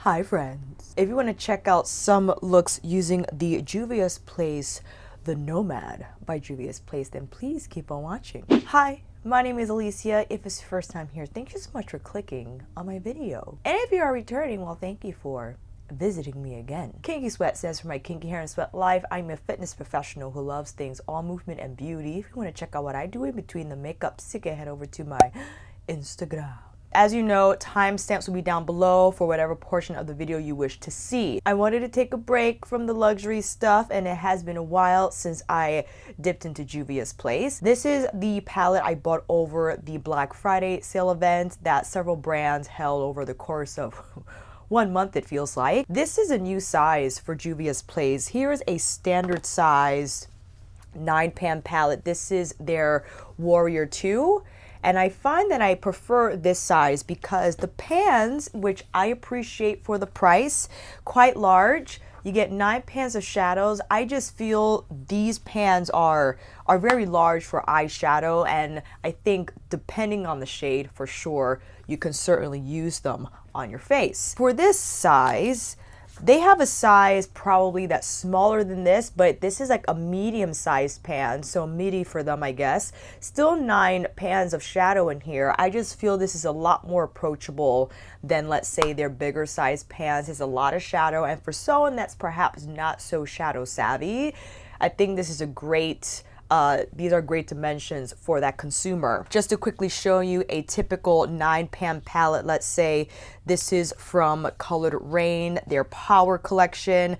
Hi friends. If you want to check out some looks using the JUVIA'S Place, the Nomad by JUVIA'S Place, then please keep on watching. Hi, my name is Alicia. If it's your first time here, thank you so much for clicking on my video. And if you are returning, well, thank you for visiting me again. Kinky Sweat stands for my kinky hair and sweat life. I'm a fitness professional who loves things all movement and beauty. If you want to check out what I do in between the makeup, you can head over to my Instagram. As you know, timestamps will be down below for whatever portion of the video you wish to see. I wanted to take a break from the luxury stuff, and it has been a while since I dipped into JUVIA'S Place. This is the palette I bought over the Black Friday sale event that several brands held over the course of 1 month, it feels like. This is a new size for JUVIA'S Place. Here is a standard size 9-pan palette. This is their Warrior 2. And I find that I prefer this size because the pans, which I appreciate for the price, quite large. You get 9 pans of shadows. I just feel these pans are very large for eyeshadow, and I think depending on the shade, for sure, you can certainly use them on your face. For this size, they have a size probably that's smaller than this, but this is like a medium-sized pan, so midi for them, I guess. Still 9 pans of shadow in here. I just feel this is a lot more approachable than, let's say, their bigger size pans. There's a lot of shadow, and for someone that's perhaps not so shadow savvy, I think this is a great these are great dimensions for that consumer. Just to quickly show you a typical 9-pan palette, let's say this is from Colored Rain, their Power collection.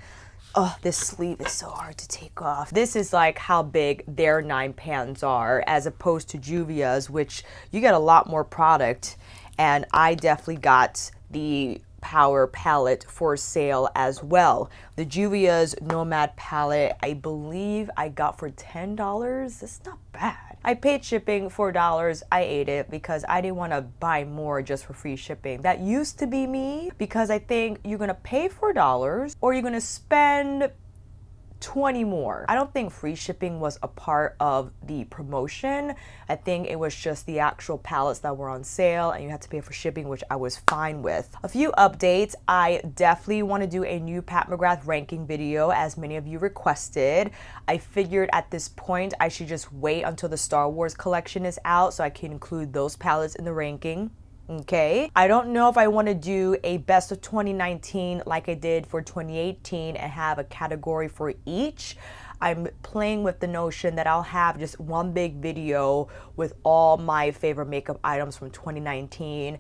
Oh, this sleeve is so hard to take off. This is like how big their 9 pans are, as opposed to JUVIA'S, which you get a lot more product. And I definitely got the Power palette for sale as well. The JUVIA'S Nomad palette, I believe I got for $10. It's not bad. I paid shipping $4. I ate it because I didn't want to buy more just for free shipping. That used to be me, because I think you're gonna pay $4 or you're gonna spend 20 more. I don't think free shipping was a part of the promotion. I think it was just the actual palettes that were on sale and you had to pay for shipping, which I was fine with. A few updates. I definitely want to do a new Pat McGrath ranking video, as many of you requested. I figured at this point I should just wait until the Star Wars collection is out so I can include those palettes in the ranking. Okay, I don't know if I want to do a best of 2019 like I did for 2018 and have a category for each. I'm playing with the notion that I'll have just one big video with all my favorite makeup items from 2019.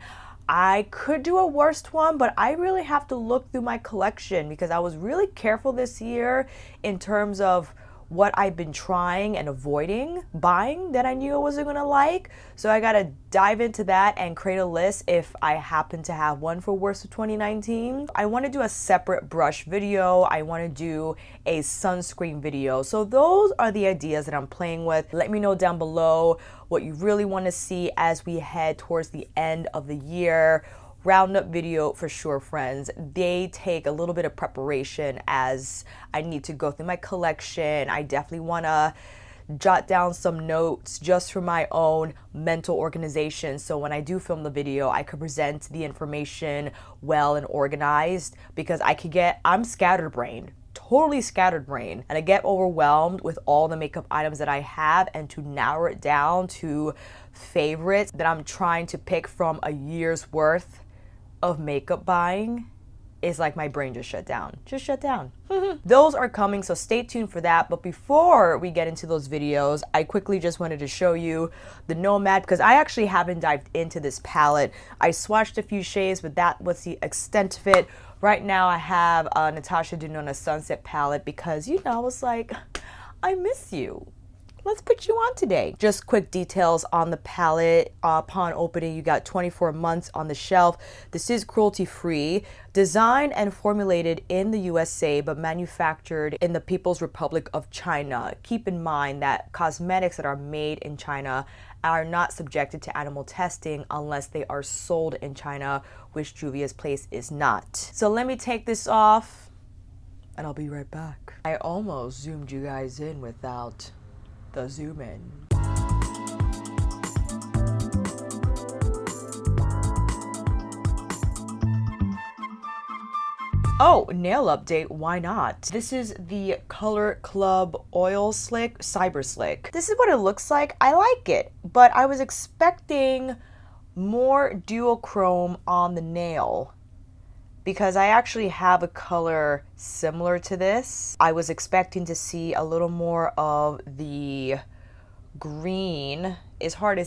I could do a worst one, but I really have to look through my collection because I was really careful this year in terms of what I've been trying and avoiding buying that I knew I wasn't gonna like. So I gotta dive into that and create a list if I happen to have one for worst of 2019. I wanna do a separate brush video. I wanna do a sunscreen video. So those are the ideas that I'm playing with. Let me know down below what you really wanna see as we head towards the end of the year. Roundup video for sure, friends. They take a little bit of preparation as I need to go through my collection. I definitely want to jot down some notes just for my own mental organization, so when I do film the video I could present the information well and organized, because I'm scatterbrained, totally scatterbrained, and I get overwhelmed with all the makeup items that I have, and to narrow it down to favorites that I'm trying to pick from a year's worth of makeup buying is like my brain just shut down. Those are coming, so stay tuned for that. But before we get into those videos, I quickly just wanted to show you the Nomad, because I actually haven't dived into this palette. I swatched a few shades, but that was the extent of it. Right now I have a Natasha Denona Sunset palette because, you know, I was like, I miss you. Let's put you on today. Just quick details on the palette. Upon opening, you got 24 months on the shelf. This is cruelty-free, designed and formulated in the USA, but manufactured in the People's Republic of China. Keep in mind that cosmetics that are made in China are not subjected to animal testing unless they are sold in China, which JUVIA'S Place is not. So let me take this off and I'll be right back. I almost zoomed you guys in without the zoom in. Oh, nail update, why not? This is the Color Club Oil Slick Cyber Slick. This is what it looks like. I like it, but I was expecting more duochrome on the nail because I actually have a color similar to this. I was expecting to see a little more of the green. It's hard to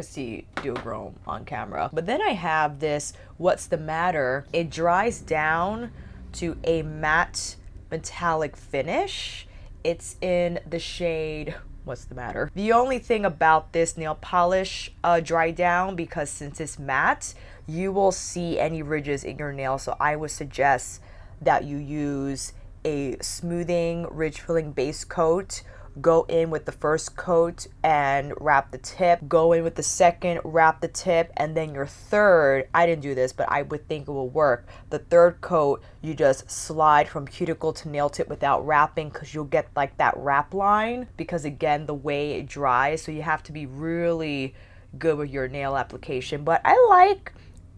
see duochrome on camera. But then I have this What's the Matter. It dries down to a matte metallic finish. It's in the shade What's the Matter. The only thing about this nail polish dry down, because since it's matte, you will see any ridges in your nail. So I would suggest that you use a smoothing, ridge filling base coat. Go in with the first coat and wrap the tip. Go in with the second, wrap the tip, and then your third, I didn't do this, but I would think it will work. The third coat, you just slide from cuticle to nail tip without wrapping, because you'll get like that wrap line, because again, the way it dries. So you have to be really good with your nail application. But I like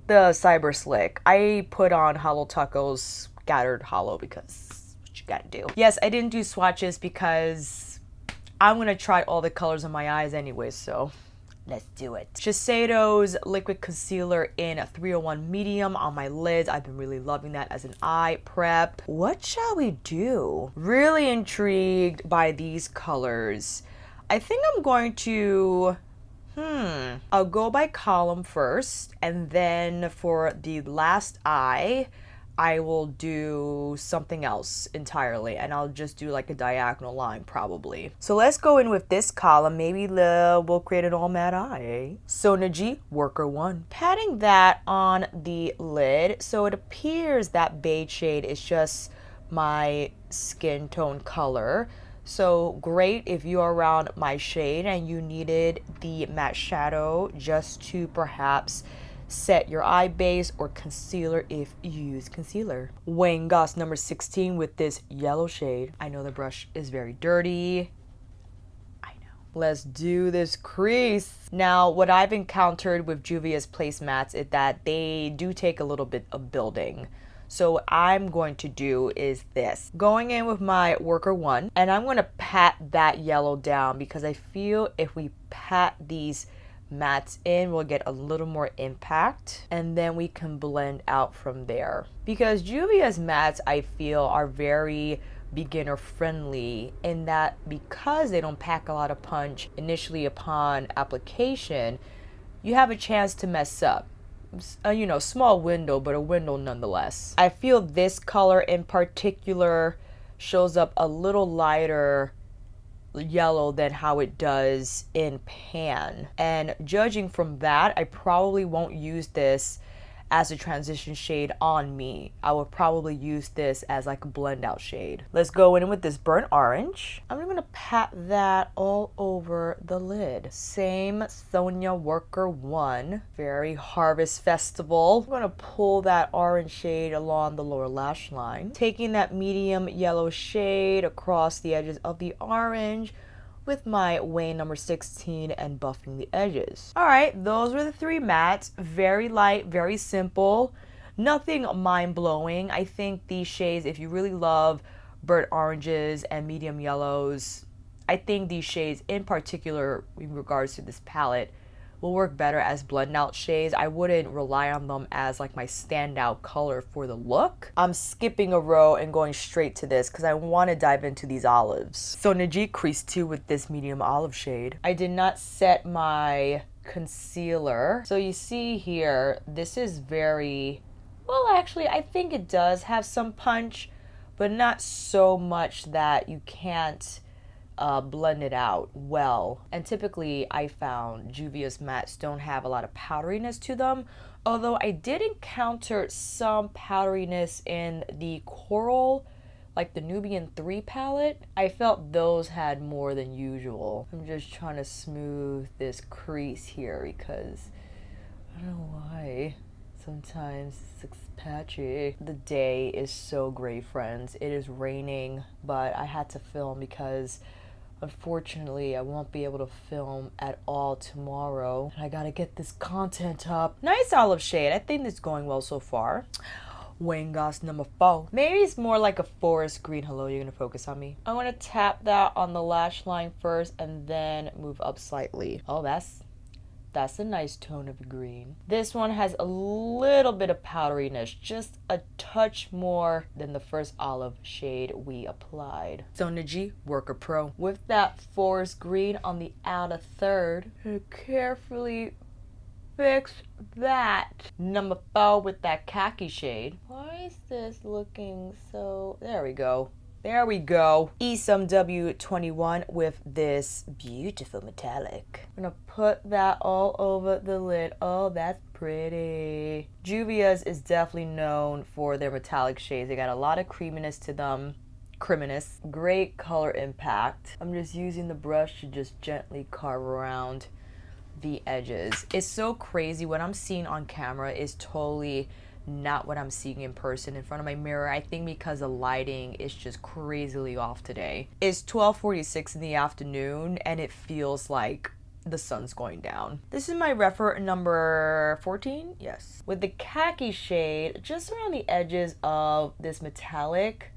the Cyber Slick. I put on Hollow Tuckahoe's Scattered Hollow because that's what you gotta do. Yes, I didn't do swatches because I'm gonna try all the colors on my eyes anyway, so let's do it. Shiseido's liquid concealer in a 301 medium on my lids. I've been really loving that as an eye prep. What shall we do? Really intrigued by these colors. I think I'm going to, I'll go by column first, and then for the last eye, I will do something else entirely, and I'll just do like a diagonal line probably. So let's go in with this column. Maybe we'll create an all matte eye. So Najee, Worker 1. Patting that on the lid. So it appears that beige shade is just my skin tone color. So great if you are around my shade and you needed the matte shadow just to perhaps set your eye base or concealer if you use concealer. Wayne Goss number 16 with this yellow shade. I know the brush is very dirty. I know. Let's do this crease. Now, what I've encountered with Juvia's placemats is that they do take a little bit of building. So what I'm going to do is this. Going in with my Worker 1, and I'm going to pat that yellow down because I feel if we pat these mattes in, we'll get a little more impact, and then we can blend out from there. Because Juvia's mattes, I feel, are very beginner friendly in that because they don't pack a lot of punch initially upon application, you have a chance to mess up. You know, small window, but a window nonetheless. I feel this color in particular shows up a little lighter yellow than how it does in pan, and judging from that, I probably won't use this as a transition shade on me. I would probably use this as like a blend out shade. Let's go in with this burnt orange. I'm gonna pat that all over the lid. Same Sonia Worker 1, very Harvest Festival. I'm gonna pull that orange shade along the lower lash line, taking that medium yellow shade across the edges of the orange with my Wayne number 16 and buffing the edges. All right, those were the three mattes. Very light, very simple, nothing mind-blowing. I think these shades, if you really love burnt oranges and medium yellows, I think these shades in particular in regards to this palette will work better as blend out shades. I wouldn't rely on them as like my standout color for the look. I'm skipping a row and going straight to this because I want to dive into these olives. So Najee Crease 2 with this medium olive shade. I did not set my concealer. So you see here, this is very, well actually I think it does have some punch, but not so much that you can't blend it out well. And typically I found Juvia's mattes don't have a lot of powderiness to them, although I did encounter some powderiness in the Coral, like the Nubian 3 palette. I felt those had more than usual. I'm just trying to smooth this crease here because I don't know why. Sometimes it's patchy. The day is so great, friends. It is raining, but I had to film because unfortunately, I won't be able to film at all tomorrow. I gotta get this content up. Nice olive shade. I think it's going well so far. Wengas number 4. Maybe it's more like a forest green. Hello, you're gonna focus on me. I'm gonna tap that on the lash line first and then move up slightly. Oh, that's a nice tone of green. This one has a little bit of powderiness, just a touch more than the first olive shade we applied. Sonaji Worker Pro. With that forest green on the outer third, carefully fix that. Number 4 with that khaki shade. Why is this looking so... There we go. There we go. Esum W21 with this beautiful metallic. I'm gonna put that all over the lid. Oh, that's pretty. JUVIA'S is definitely known for their metallic shades. They got a lot of creaminess to them. Great color impact. I'm just using the brush to just gently carve around the edges. It's so crazy. What I'm seeing on camera is totally not what I'm seeing in person in front of my mirror. I think because the lighting is just crazily off today. It's 12:46 in the afternoon and it feels like the sun's going down. This is my reference number 14. Yes, with the khaki shade just around the edges of this metallic,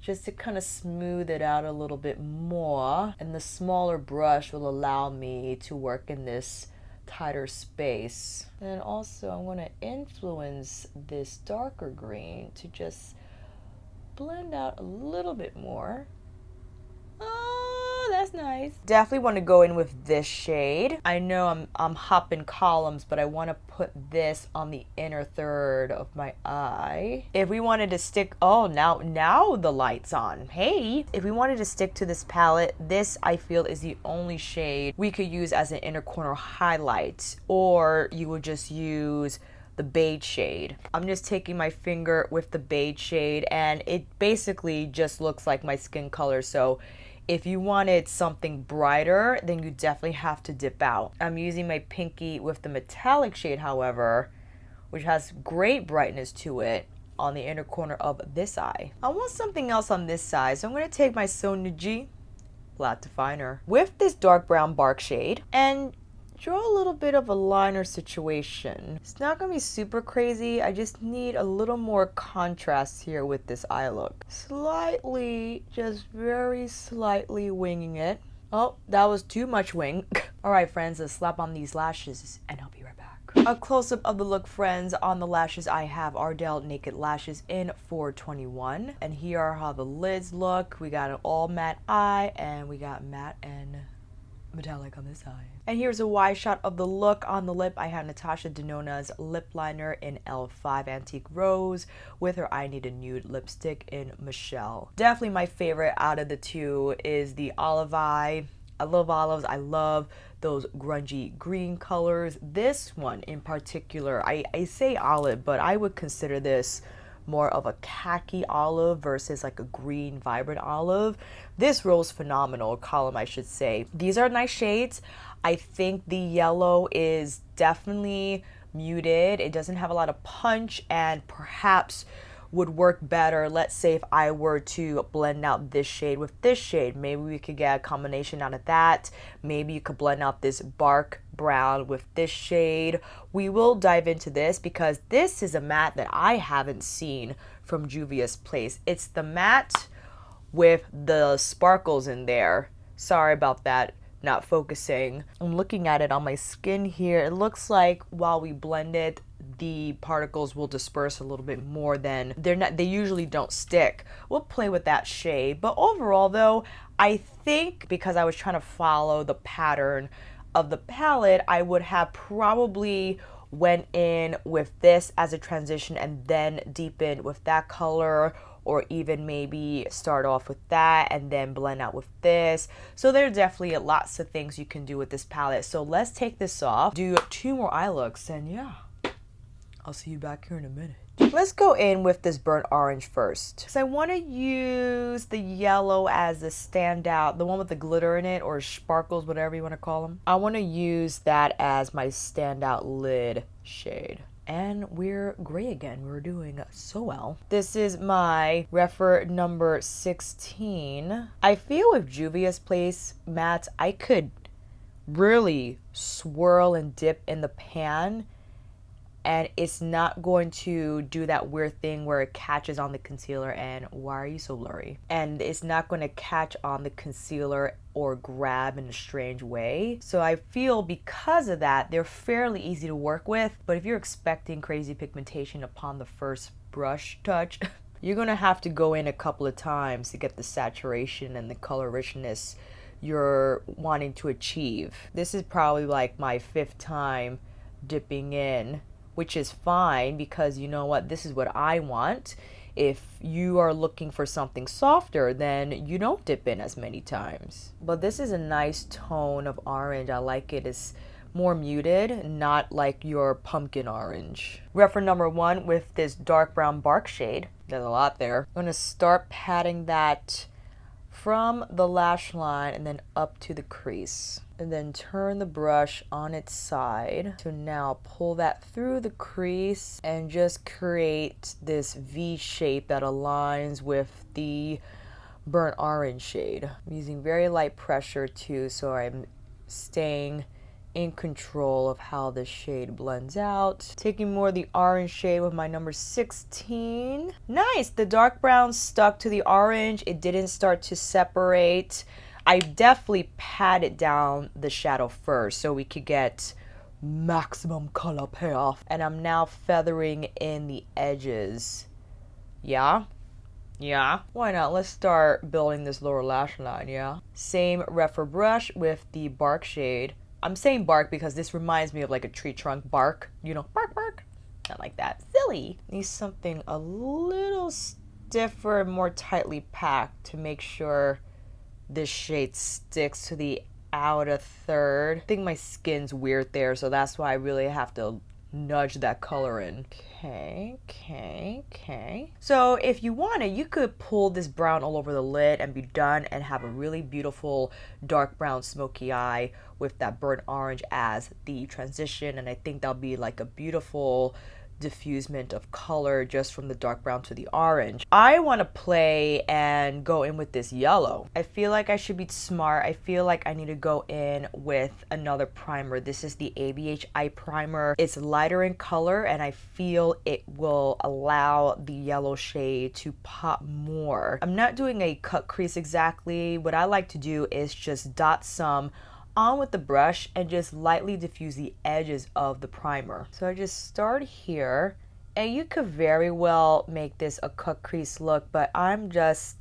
just to kind of smooth it out a little bit more. And the smaller brush will allow me to work in this tighter space. And also I'm going to influence this darker green to just blend out a little bit more. Oh, that's nice. Definitely want to go in with this shade. I know I'm hopping columns, but I want to put this on the inner third of my eye. If we wanted to stick, oh, now the light's on. Hey, if we wanted to stick to this palette, this I feel is the only shade we could use as an inner corner highlight, or you would just use the beige shade. I'm just taking my finger with the beige shade and it basically just looks like my skin color. So if you wanted something brighter, then you definitely have to dip out. I'm using my pinky with the metallic shade, however, which has great brightness to it on the inner corner of this eye. I want something else on this side, so I'm going to take my Sonaji flat definer with this dark brown bark shade and draw a little bit of a liner situation. It's not gonna be super crazy. I just need a little more contrast here with this eye look. Slightly, just very slightly winging it. Oh, that was too much wing. All right, friends, let's slap on these lashes and I'll be right back. A close-up of the look, friends. On the lashes, I have Ardell Naked Lashes in 421. And here are how the lids look. We got an all matte eye and we got matte and metallic on this side. And here's a wide shot of the look. On the lip, I have Natasha Denona's lip liner in L5 Antique Rose with her I Need a Nude lipstick in Michelle. Definitely my favorite out of the two is the olive eye. I love olives. I love those grungy green colors. This one in particular, I say olive, but I would consider this more of a khaki olive versus like a green vibrant olive. This rose phenomenal column, I should say. These are nice shades. I think the yellow is definitely muted. It doesn't have a lot of punch and perhaps would work better. Let's say if I were to blend out this shade with this shade, maybe we could get a combination out of that. Maybe you could blend out this bark brown with this shade. We will dive into this because this is a matte that I haven't seen from JUVIA'S Place. It's the matte with the sparkles in there. Sorry about that, not focusing. I'm looking at it on my skin here. It looks like while we blend it, the particles will disperse a little bit more than they usually don't stick. We'll play with that shade. But overall though, I think because I was trying to follow the pattern of the palette, I would have probably went in with this as a transition and then deepened with that color, or even maybe start off with that and then blend out with this. So there are definitely lots of things you can do with this palette. So let's take this off, do 2 more eye looks, and yeah, I'll see you back here in a minute. Let's go in with this burnt orange first. So I want to use the yellow as the standout, the one with the glitter in it, or sparkles, whatever you want to call them. I want to use that as my standout lid shade. And we're gray again. We're doing so well. This is my refer number 16. I feel with JUVIA'S Place mattes, I could really swirl and dip in the pan and it's not going to do that weird thing where it catches on the concealer and why are you so blurry? And it's not going to catch on the concealer or grab in a strange way. So I feel because of that, they're fairly easy to work with. But if you're expecting crazy pigmentation upon the first brush touch, you're going to have to go in a couple of times to get the saturation and the color richness you're wanting to achieve. This is probably like my 5th time dipping in, which is fine because you know what, this is what I want. If you are looking for something softer, then you don't dip in as many times. But this is a nice tone of orange. I like it. It's more muted, not like your pumpkin orange. Reference number 1 with this dark brown bark shade. There's a lot there. I'm gonna start patting that from the lash line and then up to the crease, and then turn the brush on its side to now pull that through the crease and just create this V shape that aligns with the burnt orange shade. I'm using very light pressure too, so I'm staying in control of how this shade blends out. Taking more of the orange shade with my number 16. Nice, the dark brown stuck to the orange. It didn't start to separate. I definitely patted down the shadow first so we could get maximum color payoff. And I'm now feathering in the edges. Yeah? Why not? Let's start building this lower lash line, yeah? Same refer brush with the bark shade. I'm saying bark because this reminds me of like a tree trunk bark. You know, bark, bark. Not like that. Silly. Need something a little stiffer, more tightly packed to make sure this shade sticks to the outer third. I think my skin's weird there, so that's why I really have to nudge that color in. Okay. So if you wanted, you could pull this brown all over the lid and be done and have a really beautiful dark brown smoky eye with that burnt orange as the transition. And I think that'll be like a beautiful diffusement of color just from the dark brown to the orange. I want to play and go in with this yellow. I feel like I should be smart. I feel like I need to go in with another primer. This is the ABH eye primer. It's lighter in color and I feel it will allow the yellow shade to pop more. I'm not doing a cut crease exactly. What I like to do is just dot some on with the brush and just lightly diffuse the edges of the primer. So I just start here, and you could very well make this a cut crease look, but I'm just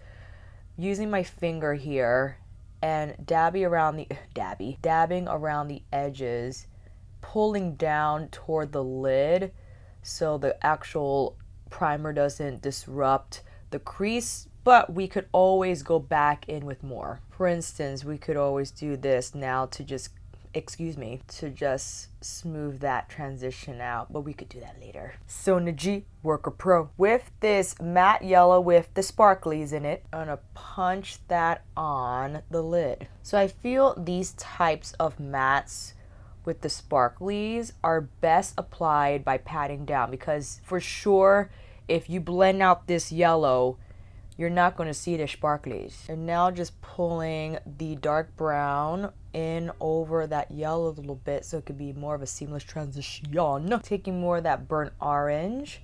using my finger here and dabbing around the edges, pulling down toward the lid so the actual primer doesn't disrupt the crease. But we could always go back in with more. For instance, we could always do this now to just, to just smooth that transition out, but we could do that later. So MICHI Worker Pro. With this matte yellow with the sparklies in it, I'm gonna punch that on the lid. So I feel these types of mattes with the sparklies are best applied by patting down, because for sure, if you blend out this yellow, you're not going to see the sparklies. And now just pulling the dark brown in over that yellow a little bit so it could be more of a seamless transition. Taking more of that burnt orange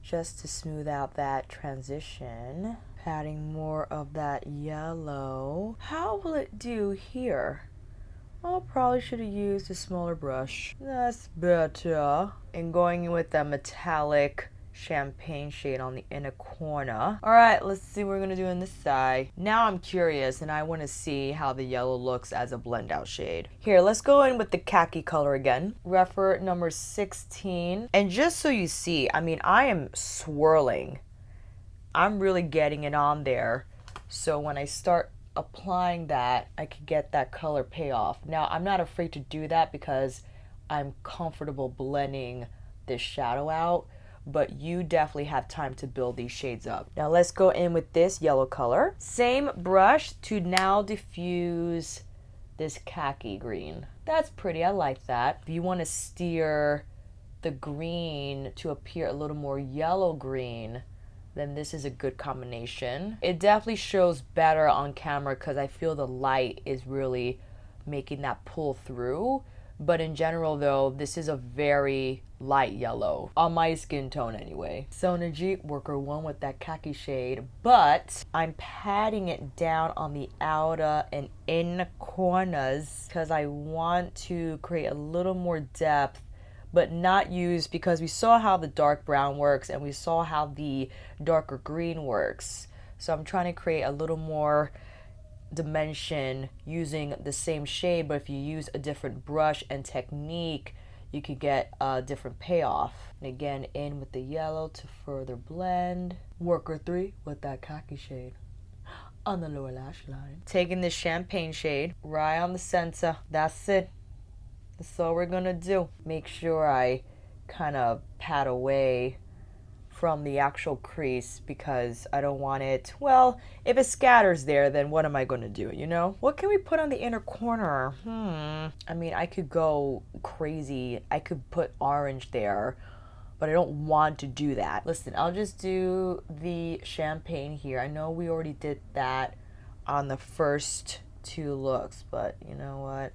just to smooth out that transition. Patting more of that yellow. How will it do here? I probably should have used a smaller brush. That's better. And going in with that metallic champagne shade on the inner corner. All right, let's see what we're gonna do on this side. Now I'm curious and I want to see how the yellow looks as a blend out shade. Here, let's go in with the khaki color again. Refer number 16. And just so you see, I mean, I am swirling. I'm really getting it on there. So when I start applying that, I could get that color payoff. Now, I'm not afraid to do that because I'm comfortable blending this shadow out, but you definitely have time to build these shades up. Now let's go in with this yellow color. Same brush to now diffuse this khaki green. That's pretty, I like that. If you want to steer the green to appear a little more yellow green, then this is a good combination. It definitely shows better on camera because I feel the light is really making that pull through. But in general though, this is a very light yellow on my skin tone anyway. So Najib Worker 1 with that khaki shade, but I'm patting it down on the outer and inner corners because I want to create a little more depth, but not use, because we saw how the dark brown works and we saw how the darker green works. So I'm trying to create a little more dimension using the same shade, but if you use a different brush and technique, you could get a different payoff. And again, in with the yellow to further blend. Worker 3 with that khaki shade on the lower lash line. Taking this champagne shade right on the center. That's it. That's all we're gonna do. Make sure I kind of pat away from the actual crease because I don't want it, well, if it scatters there, then what am I going to do, you know? What can we put on the inner corner? I mean, I could go crazy. I could put orange there, but I don't want to do that. Listen, I'll just do the champagne here. I know we already did that on the first 2 looks, but you know what?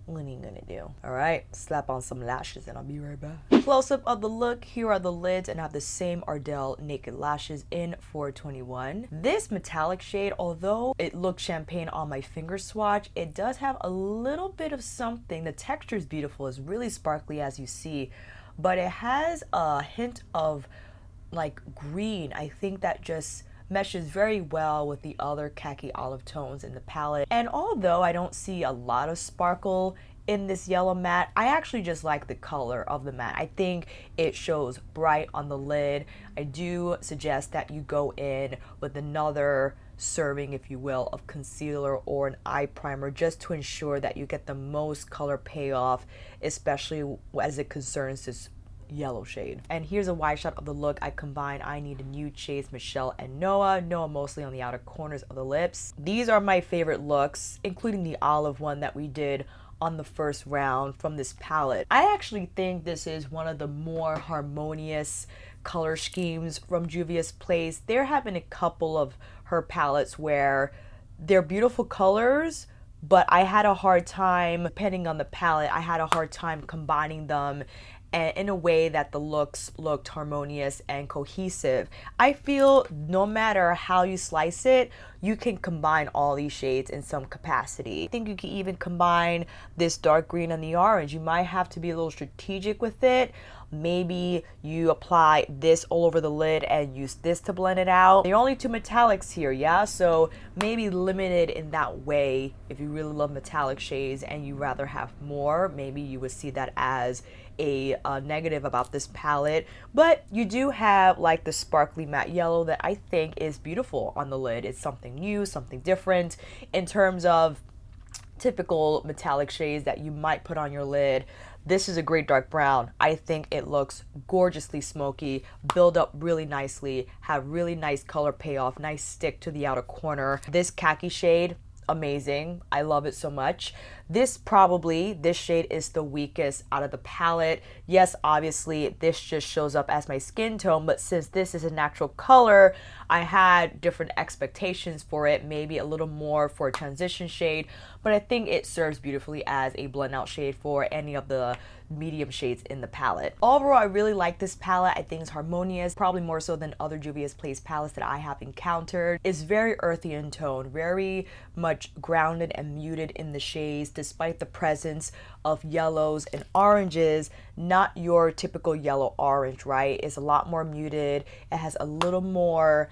What are you gonna do? All right, slap on some lashes and I'll be right back. Close up of the look. Here are the lids, and I have the same Ardell Naked Lashes in 421. This metallic shade, although it looks champagne on my finger swatch, it does have a little bit of something. The texture is beautiful. It's really sparkly as you see, but it has a hint of like green. I think that just meshes very well with the other khaki olive tones in the palette. And although I don't see a lot of sparkle in this yellow matte, I actually just like the color of the matte. I think it shows bright on the lid. I do suggest that you go in with another serving, if you will, of concealer or an eye primer just to ensure that you get the most color payoff, especially as it concerns this yellow shade. And here's a wide shot of the look. I combine I Need a Nude shades Michelle and Noah mostly on the outer corners of the lips. These are my favorite looks, including the olive one that we did on the first round from this palette. I actually think this is one of the more harmonious color schemes from Juvia's Place. There have been a couple of her palettes where they're beautiful colors, but I had a hard time, depending on the palette, I had a hard time combining them and in a way that the looks looked harmonious and cohesive. I feel no matter how you slice it, you can combine all these shades in some capacity. I think you can even combine this dark green and the orange. You might have to be a little strategic with it. Maybe you apply this all over the lid and use this to blend it out. There are only 2 metallics here, yeah? So maybe limited in that way. If you really love metallic shades and you rather have more, maybe you would see that as a negative about this palette. But you do have like the sparkly matte yellow that I think is beautiful on the lid. It's something new, something different in terms of typical metallic shades that you might put on your lid. This is a great dark brown. I think it looks gorgeously smoky, build up really nicely, have really nice color payoff, nice stick to the outer corner. This khaki shade, amazing. I love it so much. This shade is the weakest out of the palette. Yes, obviously this just shows up as my skin tone, but since this is a natural color, I had different expectations for it, maybe a little more for a transition shade, but I think it serves beautifully as a blend out shade for any of the medium shades in the palette. Overall, I really like this palette. I think it's harmonious, probably more so than other Juvia's Place palettes that I have encountered. It's very earthy in tone, very much grounded and muted in the shades, despite the presence of yellows and oranges. Not your typical yellow orange, right? It's a lot more muted. It has a little more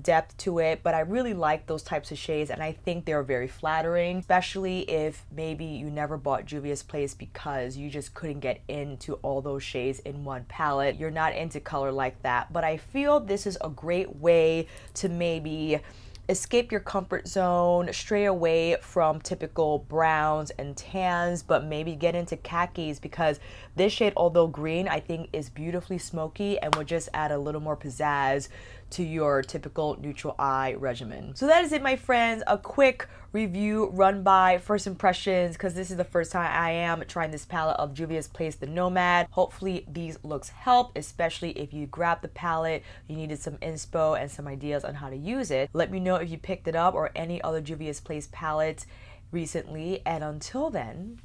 depth to it, but I really like those types of shades and I think they're very flattering, especially if maybe you never bought Juvia's Place because you just couldn't get into all those shades in one palette. You're not into color like that, but I feel this is a great way to maybe escape your comfort zone, stray away from typical browns and tans, but maybe get into khakis, because this shade, although green, I think is beautifully smoky and would just add a little more pizzazz to your typical neutral eye regimen. So that is it, my friends. A quick review, run by, first impressions, because this is the first time I am trying this palette of Juvia's Place, the Nomad. Hopefully these looks help, especially if you grabbed the palette, you needed some inspo and some ideas on how to use it. Let me know if you picked it up or any other Juvia's Place palettes recently, and until then,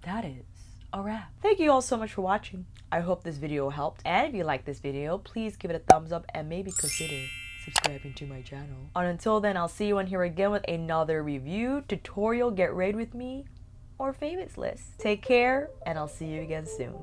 that is a wrap. Thank you all so much for watching. I hope this video helped. And if you like this video, please give it a thumbs up and maybe consider subscribing to my channel. And until then, I'll see you on here again with another review, tutorial, get ready with me, or favorites list. Take care, and I'll see you again soon.